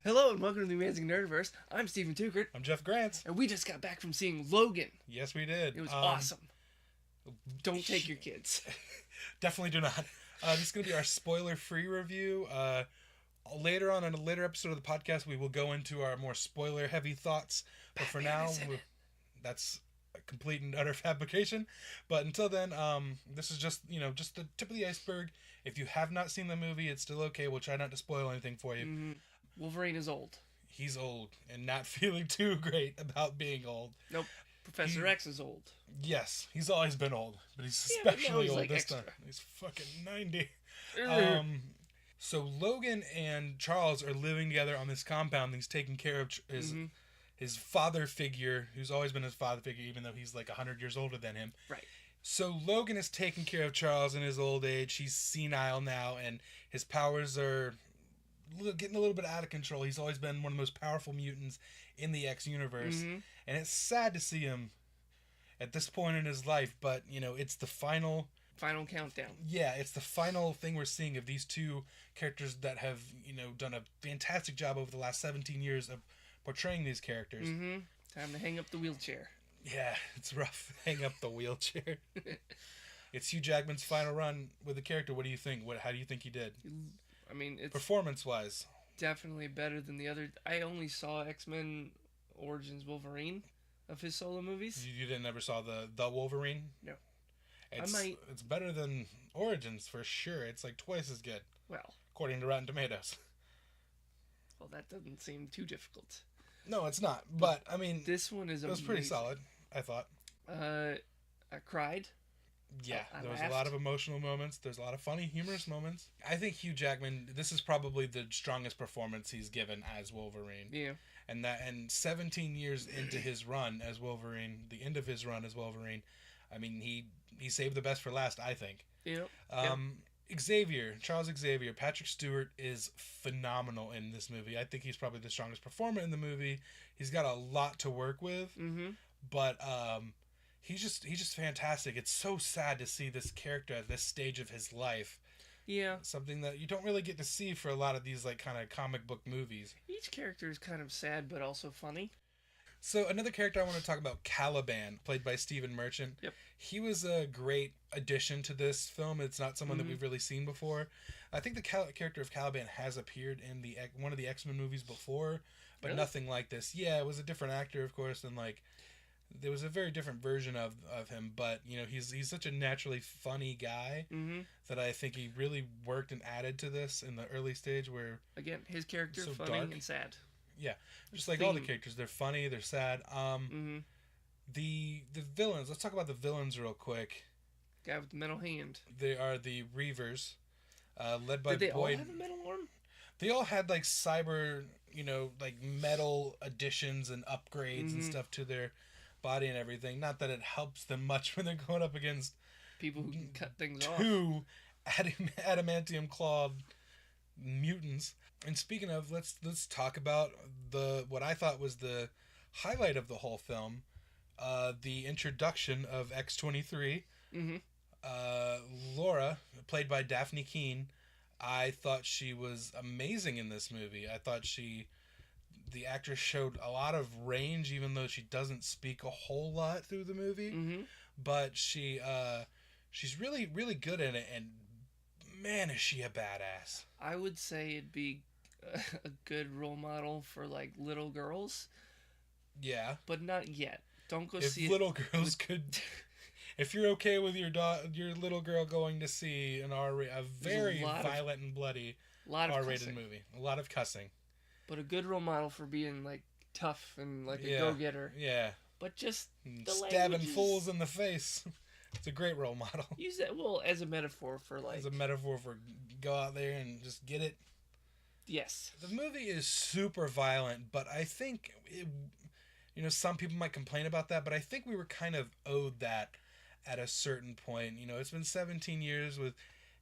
Hello and welcome to the Amazing Nerdiverse. I'm Stephen Tukert. I'm Jeff Grants. And we just got back from seeing Logan. Yes, we did. It was awesome. Don't take your kids. Definitely do not. This is going to be our spoiler-free review. Later on in a later episode of the podcast, we will go into our more spoiler-heavy thoughts. But for now, that's a complete and utter fabrication. But until then, this is just the tip of the iceberg. If you have not seen the movie, it's still okay. We'll try not to spoil anything for you. Mm-hmm. Wolverine is old. He's old and not feeling too great about being old. Nope. Professor X is old. Yes, he's always been old, but he's especially old this time. He's fucking 90. So Logan and Charles are living together on this compound. He's taking care of his father figure, who's always been his father figure, even though he's like 100 years older than him. Right. So Logan is taking care of Charles in his old age. He's senile now, and his powers are getting a little bit out of control. He's always been one of the most powerful mutants in the X universe, and it's sad to see him at this point in his life. But it's the final countdown. Yeah, it's the final thing we're seeing of these two characters that have done a fantastic job over the last 17 years of portraying these characters. Time to hang up the wheelchair. Yeah, it's rough. Hang up the wheelchair. It's Hugh Jackman's final run with the character. What do you think? How do you think he did? I mean, it's performance-wise, definitely better than the other. I only saw X-Men Origins Wolverine of his solo movies. You didn't ever saw the Wolverine? No. It's better than Origins for sure. It's like twice as good. Well, according to Rotten Tomatoes. Well, that doesn't seem too difficult. No, it's not. But I mean, this one is. It was pretty solid, I thought. I cried. Yeah, there was laughed. a lot of emotional moments. There's a lot of funny, humorous moments. I think Hugh Jackman, this is probably the strongest performance he's given as Wolverine. Yeah. And 17 years into his run as Wolverine, the end of his run as Wolverine, I mean, he saved the best for last, I think. Yep. Charles Xavier, Patrick Stewart is phenomenal in this movie. I think he's probably the strongest performer in the movie. He's got a lot to work with, but he's just fantastic. It's so sad to see this character at this stage of his life. Yeah. Something that you don't really get to see for a lot of these like kind of comic book movies. Each character is kind of sad but also funny. So another character I want to talk about, Caliban, played by Stephen Merchant. Yep. He was a great addition to this film. It's not someone that we've really seen before. I think the character of Caliban has appeared in one of the X-Men movies before, but nothing like this. Yeah, it was a different actor, of course, and like there was a very different version of him. But he's such a naturally funny guy that I think he really worked and added to this in the early stage where again his character so funny dark. And sad. Yeah, just like all the characters, they're funny, they're sad. The villains. Let's talk about the villains real quick. Guy with the metal hand. They are the Reavers, led by Boyd. Did they all have a metal arm? They all had like cyber, like metal additions and upgrades and stuff to their body and everything. Not that it helps them much when they're going up against people who can cut things off. Two adamantium clawed mutants. And speaking of, let's talk about what I thought was the highlight of the whole film, the introduction of X-23. Laura, played by Daphne Keane. I thought she was amazing in this movie. I thought the actress showed a lot of range, even though she doesn't speak a whole lot through the movie. But she's really, really good in it, and man, is she a badass. I would say it'd be a good role model for like little girls. Yeah. But not yet. Don't go if see little girls could... If you're okay with your little girl going to see a very violent and bloody R-rated movie. A lot of cussing. But a good role model for being like tough and like a go-getter. Yeah. But just the stabbing fools in the face. It's a great role model. Use that as a metaphor for like... As a metaphor for go out there and just get it. Yes. The movie is super violent, but I think, some people might complain about that, but I think we were kind of owed that at a certain point. It's been 17 years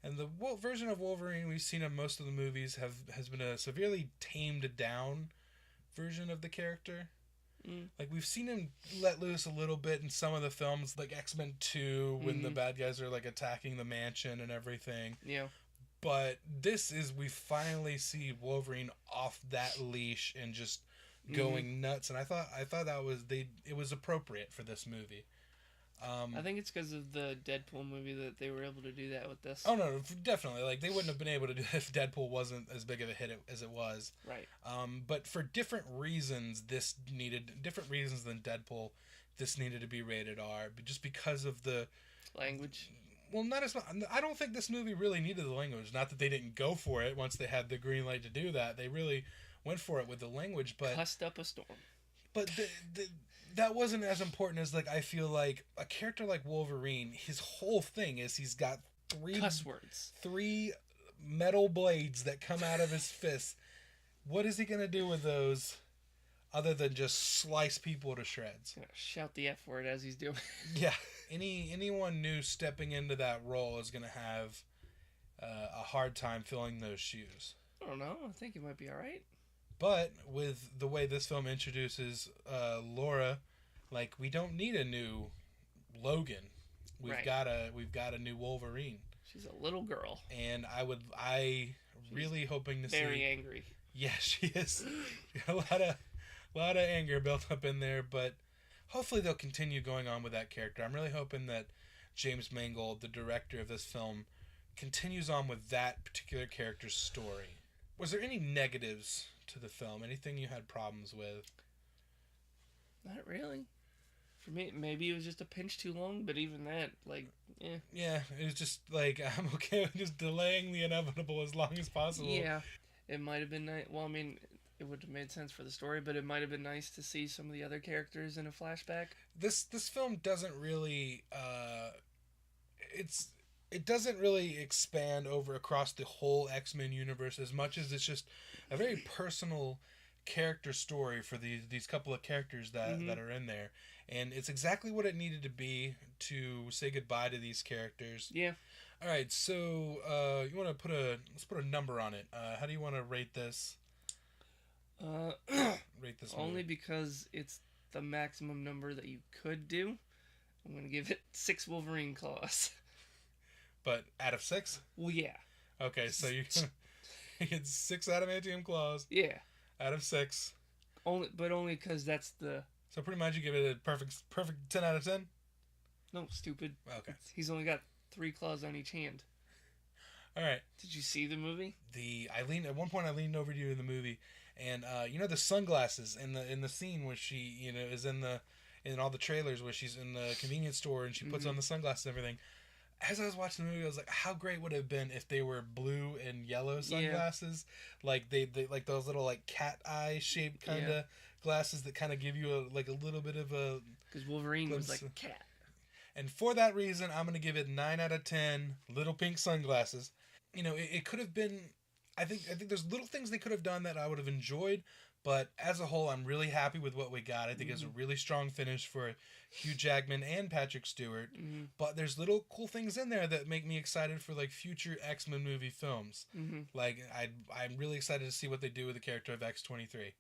and the version of Wolverine we've seen in most of the movies has been a severely tamed down version of the character. Like, we've seen him let loose a little bit in some of the films, like X-Men 2, when the bad guys are, like, attacking the mansion and everything. Yeah. But this is, we finally see Wolverine off that leash and just going nuts. And I thought that was, it was appropriate for this movie. I think it's because of the Deadpool movie that they were able to do that with this. Oh, no, definitely. Like, they wouldn't have been able to do it if Deadpool wasn't as big of a hit as it was. Right. But for different reasons, different reasons than Deadpool, this needed to be rated R. But just because of the language. Well, not as much. I don't think this movie really needed the language. Not that they didn't go for it once they had the green light to do that. They really went for it with the language. But cussed up a storm. But that wasn't as important as, like, I feel like a character like Wolverine, his whole thing is he's got cuss words. 3 metal blades that come out of his fists. What is he going to do with those other than just slice people to shreds? Shout the F word as he's doing. Yeah. Anyone new stepping into that role is going to have a hard time filling those shoes. I don't know. I think it might be all right. But with the way this film introduces Laura, like, we don't need a new Logan. We've got a new Wolverine. She's a little girl. And I really hoping to see. Very angry. Yeah, she is. A lot of anger built up in there, but hopefully they'll continue going on with that character. I'm really hoping that James Mangold, the director of this film, continues on with that particular character's story. Was there any negatives to the film? Anything you had problems with? Not really. For me, maybe it was just a pinch too long, but even that, like, eh. Yeah, it was just like, I'm okay with just delaying the inevitable as long as possible. Yeah, it might have been nice. Well, I mean, it would have made sense for the story, but it might have been nice to see some of the other characters in a flashback. This film doesn't really, it doesn't really expand across the whole X-Men universe as much as it's just a very personal character story for these couple of characters that are in there. And it's exactly what it needed to be to say goodbye to these characters. Yeah. All right, so you want to let's put a number on it. How do you want to rate this? Rate this only movie? Because it's the maximum number that you could do. I'm going to give it 6 Wolverine claws. But out of 6? Well, yeah. Okay, so you get 6 adamantium claws. Yeah. Out of 6. Only because that's the... So pretty much you give it a perfect 10 out of 10? No, stupid. Okay. He's only got 3 claws on each hand. All right. Did you see the movie? At one point I leaned over to you in the movie, and the sunglasses in the scene where she is in all the trailers where she's in the convenience store and she puts on the sunglasses and everything. As I was watching the movie, I was like, how great would it have been if they were blue and yellow sunglasses? Yeah. Like they like those little, like, cat eye shaped kind of glasses that kind of give you a little bit of a... Because Wolverine was like a cat. And for that reason, I'm going to give it 9 out of 10 little pink sunglasses. It could have been... I think there's little things they could have done that I would have enjoyed, but as a whole, I'm really happy with what we got. I think it's a really strong finish for Hugh Jackman and Patrick Stewart. But there's little cool things in there that make me excited for, like, future X-Men movie films. Like, I'm really excited to see what they do with the character of X-23.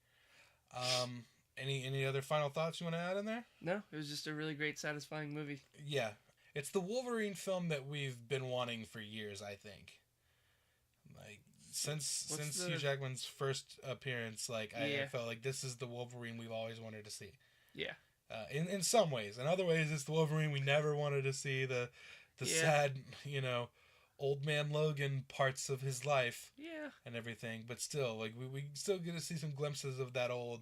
Any other final thoughts you want to add in there? No, it was just a really great, satisfying movie. Yeah. It's the Wolverine film that we've been wanting for years, I think. Like, since Hugh Jackman's first appearance, like, I felt like this is the Wolverine we've always wanted to see. Yeah. In some ways. In other ways, it's the Wolverine we never wanted to see, the sad, old man Logan parts of his life. Yeah. And everything. But still, like, we still get to see some glimpses of that old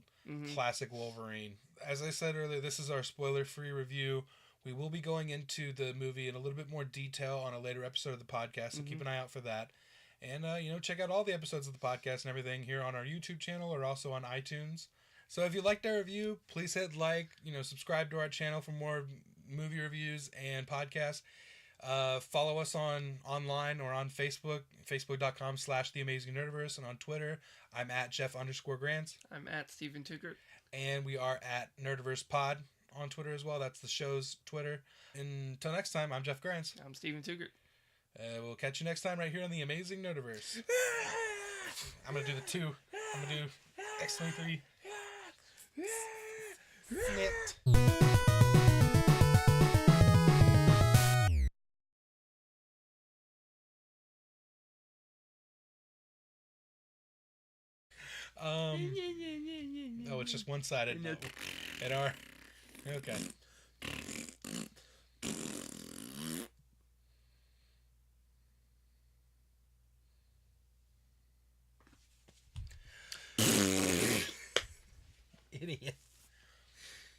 classic Wolverine. As I said earlier, this is our spoiler-free review. We will be going into the movie in a little bit more detail on a later episode of the podcast, so keep an eye out for that. And, check out all the episodes of the podcast and everything here on our YouTube channel or also on iTunes. So if you liked our review, please hit like, subscribe to our channel for more movie reviews and podcasts. Follow us online or on Facebook, facebook.com/The Amazing Nerdiverse, and on Twitter, I'm at Jeff_Grants. I'm at Steven Tugert. And we are at Nerdiverse Pod on Twitter as well. That's the show's Twitter. Until next time, I'm Jeff Grants. I'm Steven Tugert. We'll catch you next time right here on The Amazing Nerdiverse. I'm going to do the 2. I'm going to do X-23. Snit. Oh, it's just one-sided. No. At our... Okay. Idiot.